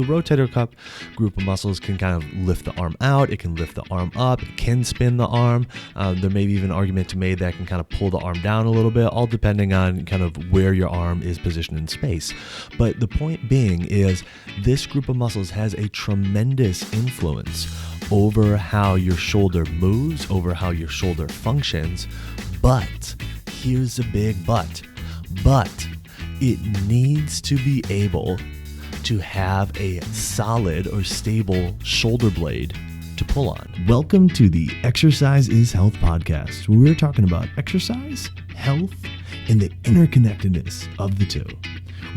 The rotator cuff group of muscles can kind of lift the arm out, it can lift the arm up, it can spin the arm. There may be even an argument to be made that can kind of pull the arm down a little bit, all depending on kind of where your arm is positioned in space. But the point being is this group of muscles has a tremendous influence over how your shoulder moves, over how your shoulder functions. But here's the big but. But it needs to be able to have a solid or stable shoulder blade to pull on. Welcome to the Exercise is Health podcast, where we're talking about exercise, health, and the interconnectedness of the two.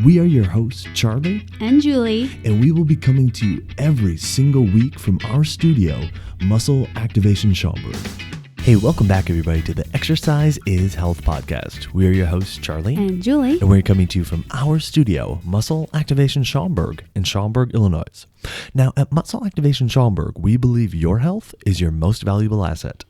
We are your hosts, Charlie and Julie, and we will be coming to you every single week from our studio, Muscle Activation Schaumburg. Hey, welcome back, everybody, to the Exercise is Health podcast. We are your hosts, Charlie and Julie, and we're coming to you from our studio, Muscle Activation Schaumburg in Schaumburg, Illinois. Now, at Muscle Activation Schaumburg, we believe your health is your most valuable asset.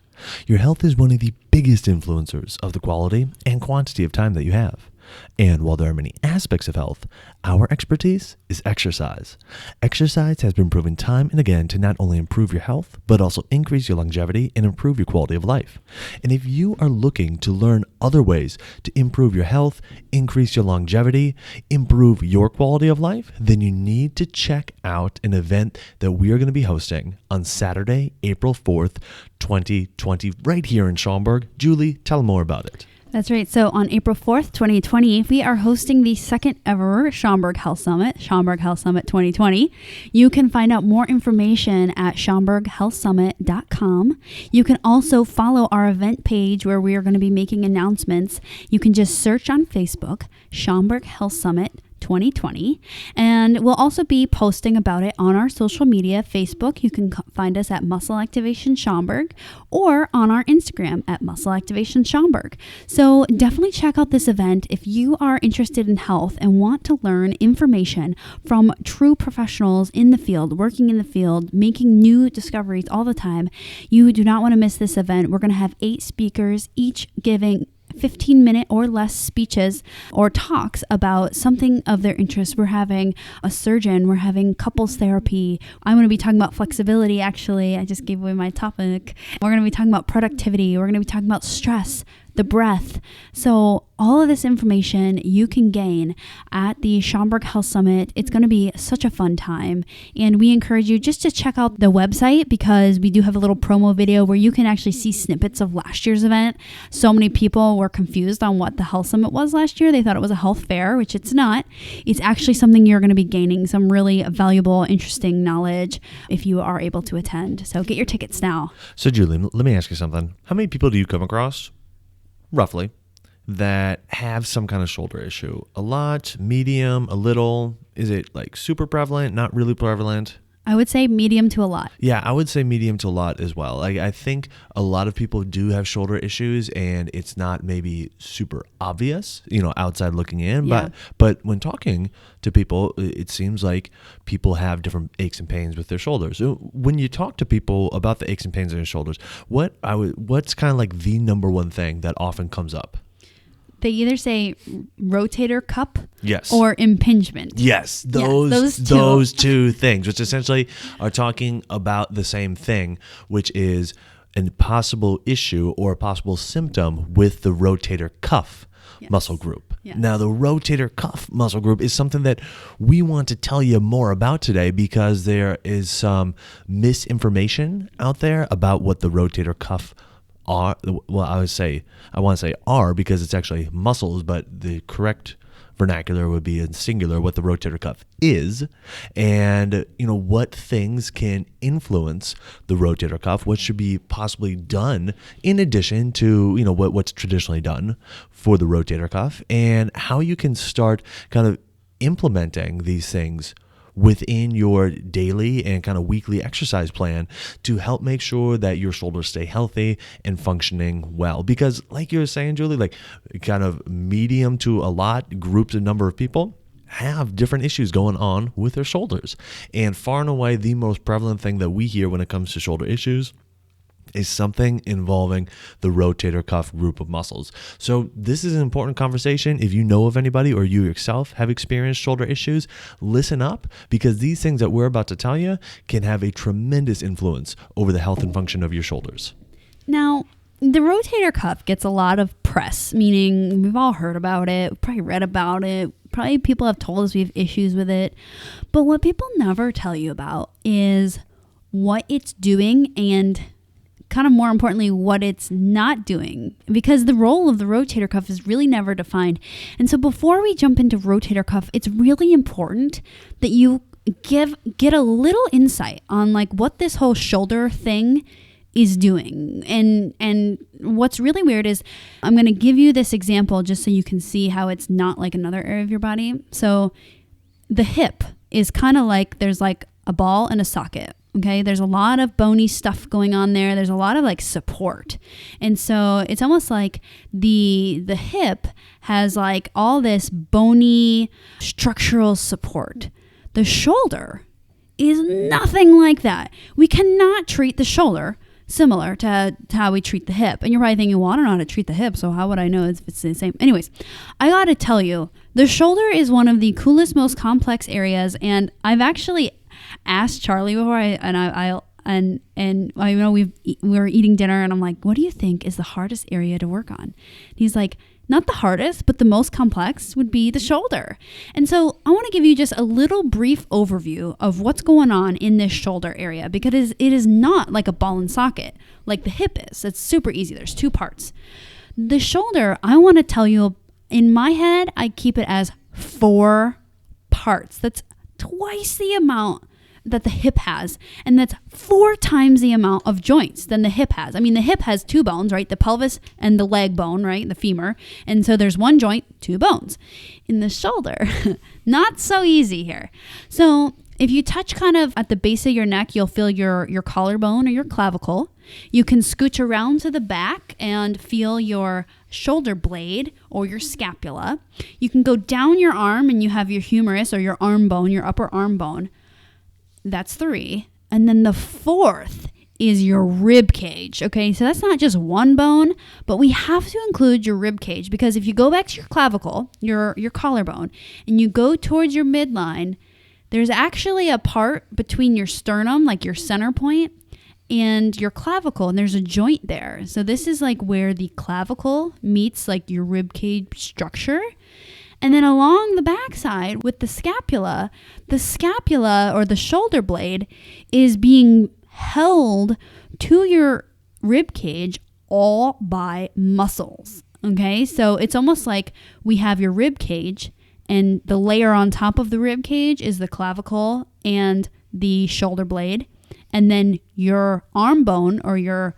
Your health is one of the biggest influencers of the quality and quantity of time that you have. And while there are many aspects of health, our expertise is exercise. Exercise has been proven time and again to not only improve your health, but also increase your longevity and improve your quality of life. And if you are looking to learn other ways to improve your health, increase your longevity, improve your quality of life, then you need to check out an event that we are going to be hosting on Saturday, April 4th, 2020, right here in Schaumburg. Julie, tell them more about it. That's right. So on April 4th, 2020, we are hosting the second ever Schaumburg Health Summit, Schaumburg Health Summit 2020. You can find out more information at schaumburghealthsummit.com. You can also follow our event page where we are going to be making announcements. You can just search on Facebook, Schaumburg Health Summit 2020, and we'll also be posting about it on our social media. Facebook, you can find us at Muscle Activation Schaumburg, or on our Instagram at Muscle Activation Schaumburg. So definitely check out this event if you are interested in health and want to learn information from true professionals in the field, working in the field, making new discoveries all the time. You do not want to miss this event. We're going to have 8 speakers, each giving 15-minute or less speeches or talks about something of their interest. We're having a surgeon, we're having couples therapy. I'm going to be talking about flexibility, actually. I just gave away my topic. We're going to be talking about productivity. We're going to be talking about stress, the breath. So all of this information you can gain at the Schaumburg Health Summit. It's going to be such a fun time. And we encourage you just to check out the website, because we do have a little promo video where you can actually see snippets of last year's event. So many people were confused on what the Health Summit was last year. They thought it was a health fair, which it's not. It's actually something you're going to be gaining some really valuable, interesting knowledge if you are able to attend. So get your tickets now. So Julie, let me ask you something. How many people do you come across, roughly, that have some kind of shoulder issue? A lot, medium, a little? Is it like super prevalent, not really prevalent? I would say medium to a lot. Yeah, I would say medium to a lot as well. I think a lot of people do have shoulder issues, and it's not maybe super obvious, outside looking in. Yeah. But when talking to people, it seems like people have different aches and pains with their shoulders. So when you talk to people about the aches and pains in their shoulders, what's kind of like the number one thing that often comes up? They either say rotator cuff, yes, or impingement. Yes, those two things, which essentially are talking about the same thing, which is a possible issue or a possible symptom with the rotator cuff muscle group. Yes. Now, the rotator cuff muscle group is something that we want to tell you more about today, because there is some misinformation out there about what the rotator cuff are. Well, I want to say are, because it's actually muscles, but the correct vernacular would be in singular, what the rotator cuff is, and what things can influence the rotator cuff, what should be possibly done in addition to what's traditionally done for the rotator cuff, and how you can start kind of implementing these things within your daily and kind of weekly exercise plan to help make sure that your shoulders stay healthy and functioning well. Because like you were saying, Julie, like kind of medium to a lot groups, a number of people have different issues going on with their shoulders. And far and away, the most prevalent thing that we hear when it comes to shoulder issues is something involving the rotator cuff group of muscles. So this is an important conversation. If you know of anybody or you yourself have experienced shoulder issues, listen up, because these things that we're about to tell you can have a tremendous influence over the health and function of your shoulders. Now, the rotator cuff gets a lot of press, meaning we've all heard about it, we've probably read about it, probably people have told us we have issues with it. But what people never tell you about is what it's doing and kind of more importantly, what it's not doing, because the role of the rotator cuff is really never defined. And so before we jump into rotator cuff, it's really important that you get a little insight on like what this whole shoulder thing is doing. And what's really weird is I'm going to give you this example just so you can see how it's not like another area of your body. So the hip is kind of like there's like a ball and a socket. Okay, there's a lot of bony stuff going on there. There's a lot of like support. And so it's almost like the hip has like all this bony structural support. The shoulder is nothing like that. We cannot treat the shoulder similar to how we treat the hip. And you're probably thinking, well, I don't know how to treat the hip, so how would I know if it's the same? Anyways, I got to tell you, the shoulder is one of the coolest, most complex areas. And I've actually asked Charlie before, I know we were eating dinner, and I'm like, what do you think is the hardest area to work on? And he's like, not the hardest, but the most complex would be the shoulder. And so I want to give you just a little brief overview of what's going on in this shoulder area, because it is not like a ball and socket like the hip is. It's super easy. There's two parts. The shoulder, I want to tell you, in my head, I keep it as 4 parts. That's twice the amount that the hip has, and that's 4 times the amount of joints than the hip has. I mean, the hip has 2 bones, right? The pelvis and the leg bone, right? The femur. And so there's 1 joint, 2 bones. In the shoulder, not so easy here. So if you touch kind of at the base of your neck, you'll feel your collarbone or your clavicle. You can scooch around to the back and feel your shoulder blade or your scapula. You can go down your arm and you have your humerus or your arm bone, your upper arm bone. That's 3. And then the 4th is your rib cage. Okay, so that's not just 1 bone, but we have to include your rib cage, because if you go back to your clavicle, your collarbone, and you go towards your midline, there's actually a part between your sternum, like your center point, and your clavicle, and there's a joint there. So this is like where the clavicle meets like your rib cage structure. And then along the backside with the scapula or the shoulder blade is being held to your rib cage all by muscles. Okay, so it's almost like we have your rib cage, and the layer on top of the rib cage is the clavicle and the shoulder blade. And then your arm bone or your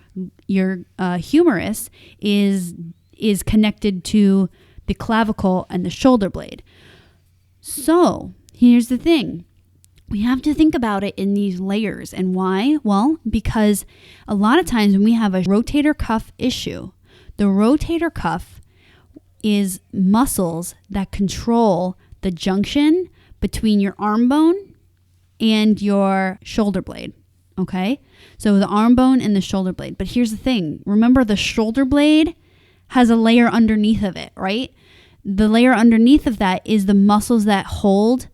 humerus is connected to the clavicle and the shoulder blade. So here's the thing. We have to think about it in these layers. And why? Well, because a lot of times when we have a rotator cuff issue, the rotator cuff is muscles that control the junction between your arm bone and your shoulder blade. Okay? So the arm bone and the shoulder blade. But here's the thing. Remember, the shoulder blade has a layer underneath of it, right? The layer underneath of that is the muscles that hold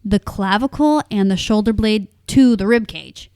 the clavicle and the shoulder blade to the rib cage.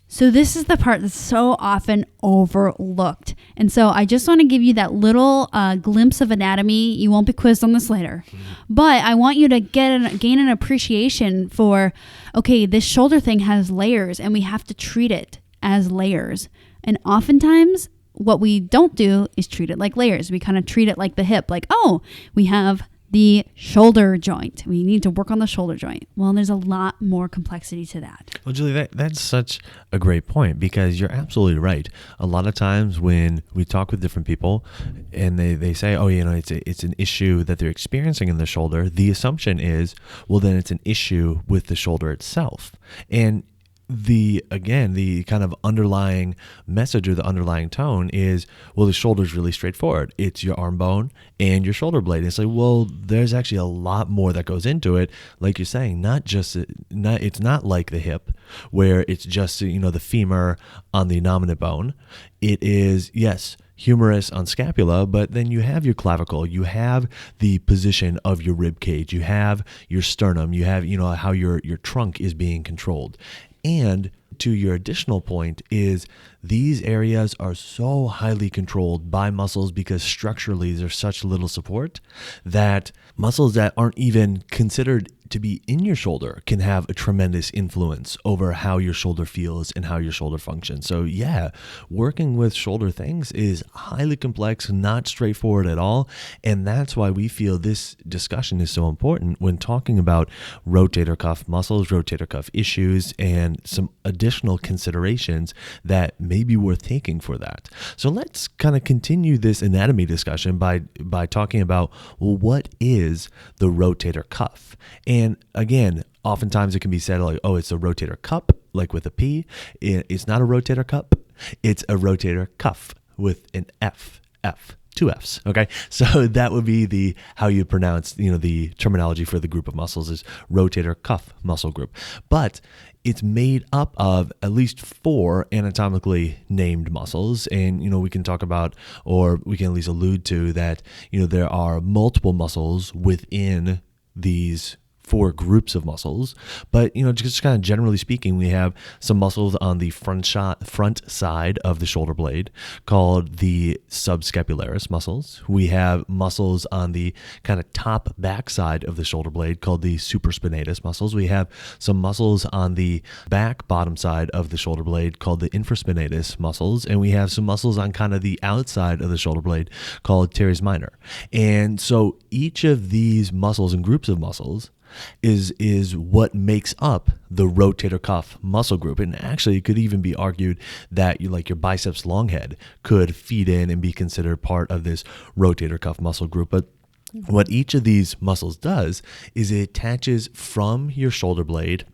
So this is the part that's so often overlooked. And so I just want to give you that little glimpse of anatomy. You won't be quizzed on this later. But I want you to gain an appreciation for, okay, this shoulder thing has layers, and we have to treat it as layers. And oftentimes, what we don't do is treat it like layers. We kind of treat it like the hip, like, oh, we have the shoulder joint. We need to work on the shoulder joint. Well, there's a lot more complexity to that. Well, Julie, that's such a great point, because you're absolutely right. A lot of times when we talk with different people and they say, oh, it's an issue that they're experiencing in the shoulder, the assumption is, well, then it's an issue with the shoulder itself. And the kind of underlying message or the underlying tone is, well, the shoulder is really straightforward. It's your arm bone and your shoulder blade. And it's like, well, there's actually a lot more that goes into it. Like you're saying, it's not like the hip where it's just, the femur on the nominate bone. It is, yes, humerus on scapula, but then you have your clavicle, you have the position of your rib cage, you have your sternum, you have, how your trunk is being controlled. And to your additional point is these areas are so highly controlled by muscles because structurally there's such little support that muscles that aren't even considered to be in your shoulder can have a tremendous influence over how your shoulder feels and how your shoulder functions. So yeah, working with shoulder things is highly complex, not straightforward at all. And that's why we feel this discussion is so important when talking about rotator cuff muscles, rotator cuff issues, and some additional considerations that may be worth taking for that. So let's kind of continue this anatomy discussion by talking about, well, what is the rotator cuff? And again, oftentimes it can be said like, oh, it's a rotator cup, like with a P. It's not a rotator cup. It's a rotator cuff with an F, two Fs. Okay. So that would be how you pronounce, the terminology for the group of muscles is rotator cuff muscle group. But it's made up of at least 4 anatomically named muscles. And, we can talk about, or we can at least allude to that, there are multiple muscles within these 4 groups of muscles, but just kind of generally speaking, we have some muscles on the front side of the shoulder blade called the subscapularis muscles. We have muscles on the kind of top back side of the shoulder blade called the supraspinatus muscles. We have some muscles on the back bottom side of the shoulder blade called the infraspinatus muscles, and we have some muscles on kind of the outside of the shoulder blade called teres minor. And so each of these muscles and groups of muscles is what makes up the rotator cuff muscle group. And actually, it could even be argued that your biceps long head could feed in and be considered part of this rotator cuff muscle group. But what each of these muscles does is it attaches from your shoulder blade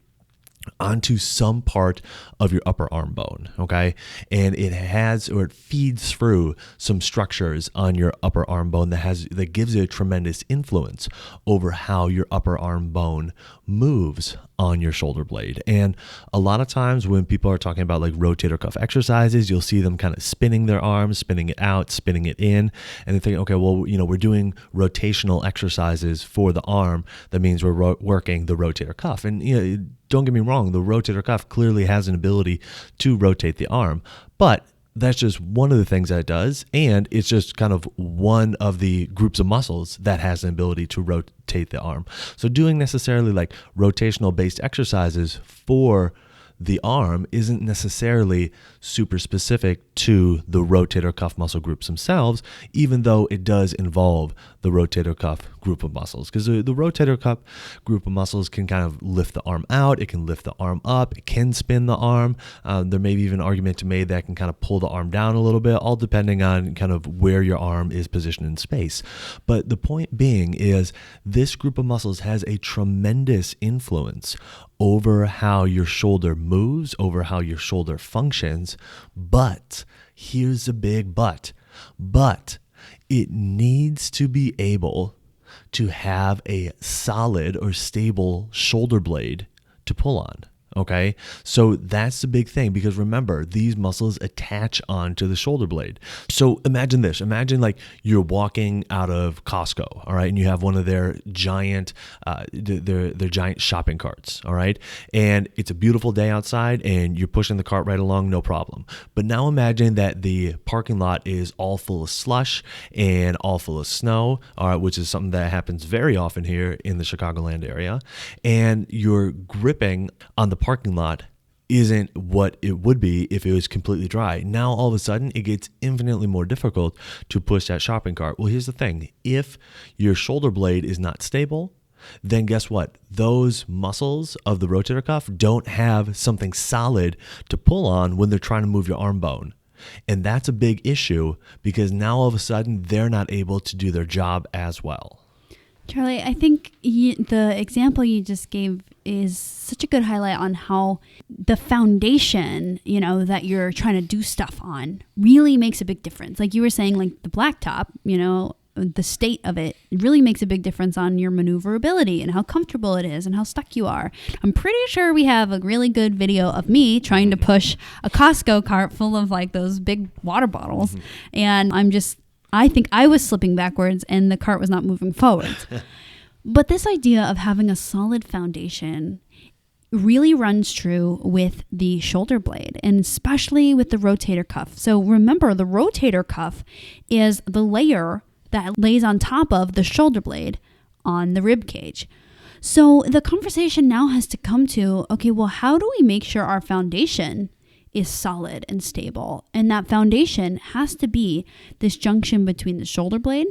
onto some part of your upper arm bone, okay? And it feeds through some structures on your upper arm bone that gives it a tremendous influence over how your upper arm bone moves on your shoulder blade. And a lot of times when people are talking about like rotator cuff exercises, you'll see them kind of spinning their arms, spinning it out, spinning it in, and they think, okay, well, we're doing rotational exercises for the arm. That means we're working the rotator cuff. And don't get me wrong, the rotator cuff clearly has an ability to rotate the arm, but that's just one of the things that it does, and it's just kind of one of the groups of muscles that has an ability to rotate the arm. So doing necessarily like rotational based exercises for the arm isn't necessarily super specific to the rotator cuff muscle groups themselves, even though it does involve the rotator cuff group of muscles. Because the rotator cuff group of muscles can kind of lift the arm out, it can lift the arm up, it can spin the arm. There may be even an argument to make that can kind of pull the arm down a little bit, all depending on kind of where your arm is positioned in space. But the point being is this group of muscles has a tremendous influence over how your shoulder moves, over how your shoulder functions. But here's a big but it needs to be able to have a solid or stable shoulder blade to pull on. Okay, so that's the big thing, because remember, these muscles attach onto the shoulder blade. So imagine this. Imagine like you're walking out of Costco, all right, and you have one of their giant, their giant shopping carts, all right, and it's a beautiful day outside, and you're pushing the cart right along, no problem. But now imagine that the parking lot is all full of slush and all full of snow, all right, which is something that happens very often here in the Chicagoland area, and you're gripping on the parking lot isn't what it would be if it was completely dry. Now, all of a sudden, it gets infinitely more difficult to push that shopping cart. Well, here's the thing. If your shoulder blade is not stable, then guess what? Those muscles of the rotator cuff don't have something solid to pull on when they're trying to move your arm bone. And that's a big issue, because now all of a sudden, they're not able to do their job as well. Charlie, I think the example you just gave is such a good highlight on how the foundation, that you're trying to do stuff on really makes a big difference. Like you were saying, like the blacktop, the state of it really makes a big difference on your maneuverability and how comfortable it is and how stuck you are. I'm pretty sure we have a really good video of me trying to push a Costco cart full of like those big water bottles. And I think I was slipping backwards and the cart was not moving forwards. But this idea of having a solid foundation really runs true with the shoulder blade, and especially with the rotator cuff. So remember, the rotator cuff is the layer that lays on top of the shoulder blade on the rib cage. So the conversation now has to come to, okay, well, how do we make sure our foundation is solid and stable? And that foundation has to be this junction between the shoulder blade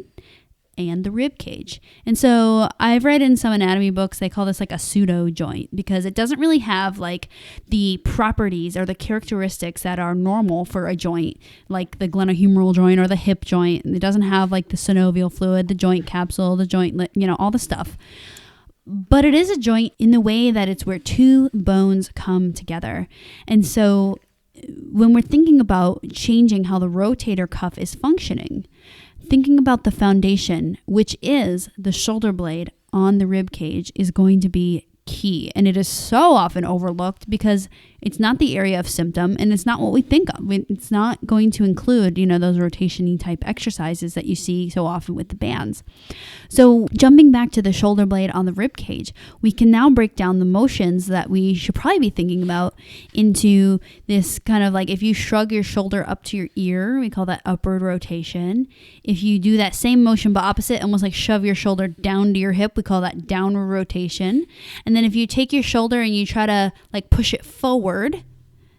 and the rib cage. And so I've read in some anatomy books, they call this like a pseudo joint because it doesn't really have like the properties or the characteristics that are normal for a joint, like the glenohumeral joint or the hip joint. It doesn't have like the synovial fluid, the joint capsule, the joint, all the stuff. But it is a joint in the way that it's where two bones come together. And so when we're thinking about changing how the rotator cuff is functioning, thinking about the foundation, which is the shoulder blade on the rib cage, is going to be key. And it is so often overlooked because it's not the area of symptom and it's not what we think of. It's not going to include, those rotation-y type exercises that you see so often with the bands. So jumping back to the shoulder blade on the rib cage, we can now break down the motions that we should probably be thinking about into this kind of like, if you shrug your shoulder up to your ear, we call that upward rotation. If you do that same motion but opposite, almost like shove your shoulder down to your hip, we call that downward rotation. And then if you take your shoulder and you try to like push it forward,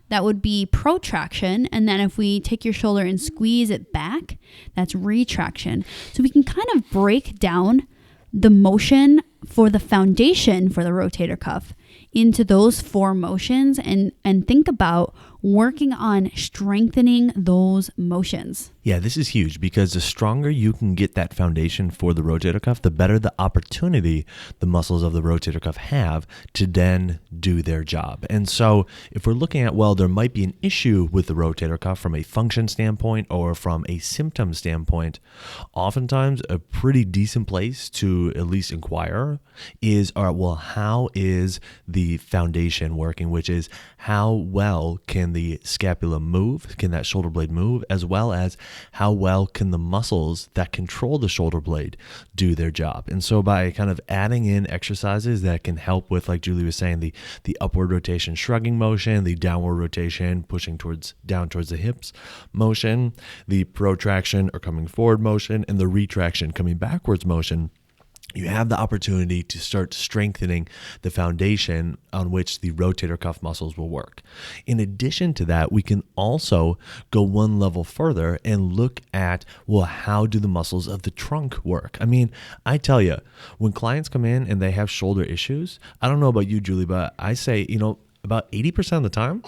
that would be protraction. And then if we take your shoulder and squeeze it back, that's retraction. So we can kind of break down the motion for the foundation for the rotator cuff into those four motions and think about working on strengthening those motions. Yeah, this is huge because the stronger you can get that foundation for the rotator cuff, the better the opportunity the muscles of the rotator cuff have to then do their job. And so if we're looking at, well, there might be an issue with the rotator cuff from a function standpoint or from a symptom standpoint, oftentimes a pretty decent place to at least inquire is, all right, well, how is the foundation working, which is how well can the scapula move, can that shoulder blade move, as well as how well can the muscles that control the shoulder blade do their job. And so by kind of adding in exercises that can help with, like Julie was saying, the upward rotation shrugging motion, the downward rotation pushing down towards the hips motion, the protraction or coming forward motion, and the retraction coming backwards motion, you have the opportunity to start strengthening the foundation on which the rotator cuff muscles will work. In addition to that, we can also go one level further and look at, well, how do the muscles of the trunk work? I mean, I tell you, when clients come in and they have shoulder issues, I don't know about you, Julie, but I say, about 80% of the time,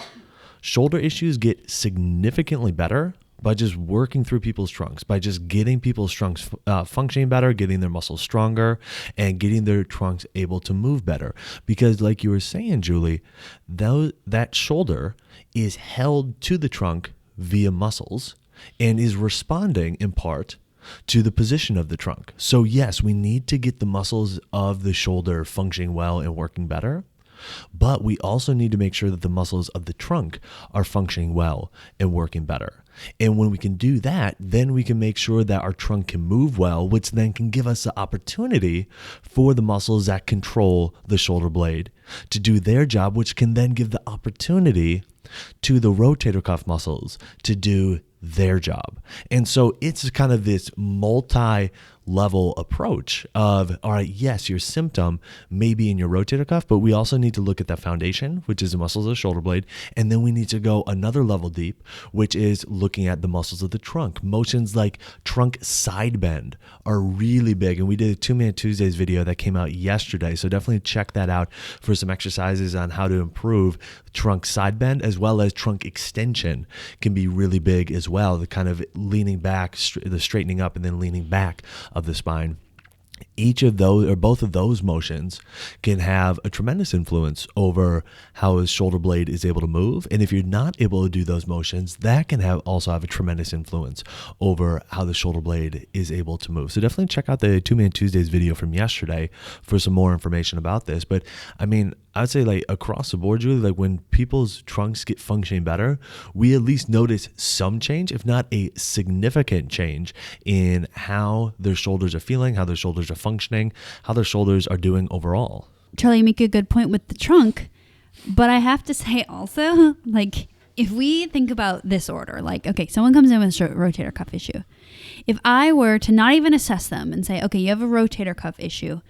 shoulder issues get significantly better by just working through people's trunks, by just getting people's trunks functioning better, getting their muscles stronger, and getting their trunks able to move better. Because like you were saying, Julie, that shoulder is held to the trunk via muscles and is responding in part to the position of the trunk. So yes, we need to get the muscles of the shoulder functioning well and working better. But we also need to make sure that the muscles of the trunk are functioning well and working better. And when we can do that, then we can make sure that our trunk can move well, which then can give us the opportunity for the muscles that control the shoulder blade to do their job, which can then give the opportunity to the rotator cuff muscles to do their job. And so it's kind of this multi-level approach of, all right, yes, your symptom may be in your rotator cuff, but we also need to look at that foundation, which is the muscles of the shoulder blade. And then we need to go another level deep, which is looking at the muscles of the trunk. Motions like trunk side bend are really big. And we did a 2-Minute Tuesdays video that came out yesterday. So definitely check that out for some exercises on how to improve trunk side bend, as well as trunk extension can be really big as well. The kind of leaning back, the straightening up and then leaning back of the spine each of those or both of those motions can have a tremendous influence over how his shoulder blade is able to move. And if you're not able to do those motions, that can also have a tremendous influence over how the shoulder blade is able to move. So definitely check out the Two Man Tuesdays video from yesterday for some more information about this. But I mean, I would say like across the board, Julie, like when people's trunks get functioning better, we at least notice some change, if not a significant change in how their shoulders are feeling, how their shoulders are functioning, how their shoulders are doing overall. Charlie, you make a good point with the trunk, but I have to say also, like, if we think about this order, like, okay, someone comes in with a rotator cuff issue. If I were to not even assess them and say, okay, you have a rotator cuff issue,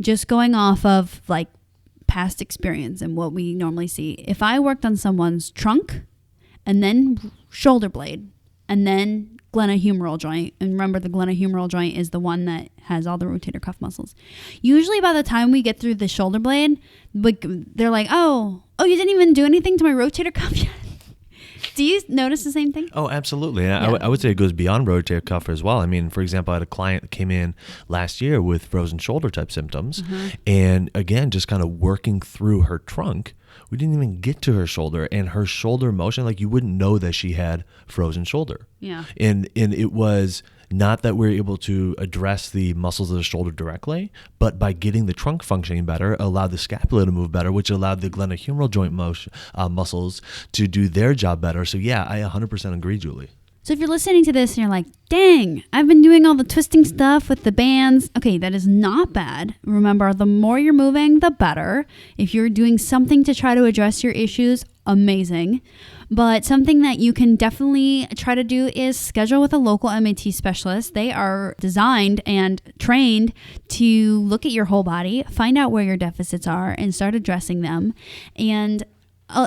just going off of like past experience and what we normally see, if I worked on someone's trunk and then shoulder blade and then glenohumeral joint, and remember the glenohumeral joint is the one that has all the rotator cuff muscles, usually by the time we get through the shoulder blade, like they're like, oh, you didn't even do anything to my rotator cuff yet. Do you notice the same thing? Oh, absolutely. Yeah. I would say it goes beyond rotator cuff as well. I mean, for example, I had a client that came in last year with frozen shoulder type symptoms. And again, just kind of working through her trunk, we didn't even get to her shoulder, and her shoulder motion, like you wouldn't know that she had frozen shoulder. Yeah. And it was not that we're able to address the muscles of the shoulder directly, but by getting the trunk functioning better, allowed the scapula to move better, which allowed the glenohumeral joint muscles to do their job better. So yeah, I 100% agree, Julie. So if you're listening to this and you're like, dang, I've been doing all the twisting stuff with the bands. Okay, that is not bad. Remember, the more you're moving, the better. If you're doing something to try to address your issues, amazing. But something that you can definitely try to do is schedule with a local MAT specialist. They are designed and trained to look at your whole body, find out where your deficits are, and start addressing them. And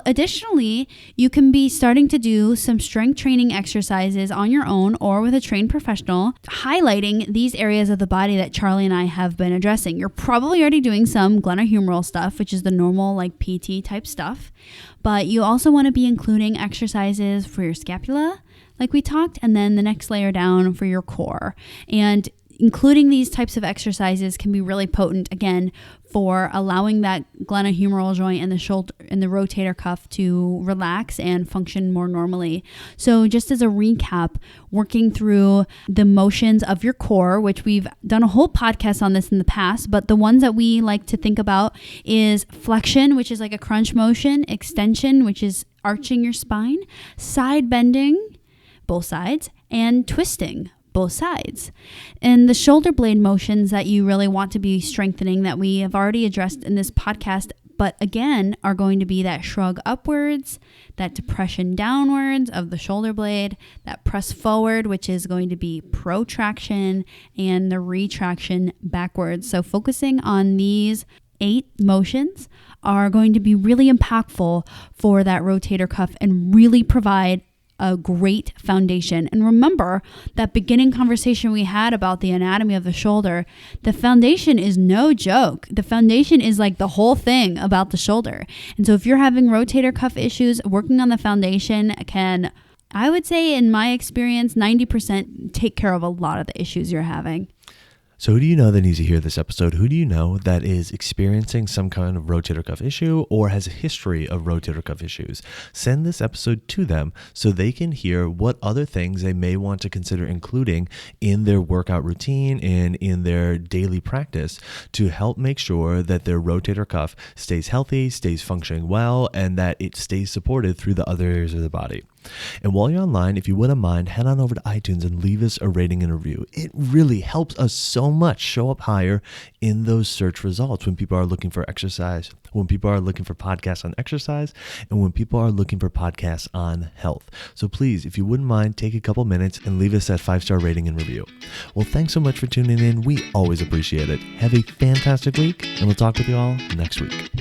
additionally, you can be starting to do some strength training exercises on your own or with a trained professional, highlighting these areas of the body that Charlie and I have been addressing. You're probably already doing some glenohumeral stuff, which is the normal like PT type stuff, but you also want to be including exercises for your scapula, like we talked, and then the next layer down for your core. And including these types of exercises can be really potent, again, for allowing that glenohumeral joint and the shoulder and the rotator cuff to relax and function more normally. So just as a recap, working through the motions of your core, which we've done a whole podcast on this in the past, but the ones that we like to think about is flexion, which is like a crunch motion, extension, which is arching your spine, side bending, both sides, and twisting, both sides. And the shoulder blade motions that you really want to be strengthening that we have already addressed in this podcast, but again, are going to be that shrug upwards, that depression downwards of the shoulder blade, that press forward, which is going to be protraction, and the retraction backwards. So focusing on these 8 motions are going to be really impactful for that rotator cuff and really provide a great foundation. And remember that beginning conversation we had about the anatomy of the shoulder. The foundation is no joke. The foundation is like the whole thing about the shoulder. And so if you're having rotator cuff issues, working on the foundation can, I would say in my experience, 90% take care of a lot of the issues you're having. So who do you know that needs to hear this episode? Who do you know that is experiencing some kind of rotator cuff issue or has a history of rotator cuff issues? Send this episode to them so they can hear what other things they may want to consider including in their workout routine and in their daily practice to help make sure that their rotator cuff stays healthy, stays functioning well, and that it stays supported through the other areas of the body. And while you're online, if you wouldn't mind, head on over to iTunes and leave us a rating and review. It really helps us so much show up higher in those search results when people are looking for exercise, when people are looking for podcasts on exercise, and when people are looking for podcasts on health. So please, if you wouldn't mind, take a couple minutes and leave us that 5-star rating and review. Well, thanks so much for tuning in. We always appreciate it. Have a fantastic week, and we'll talk with you all next week.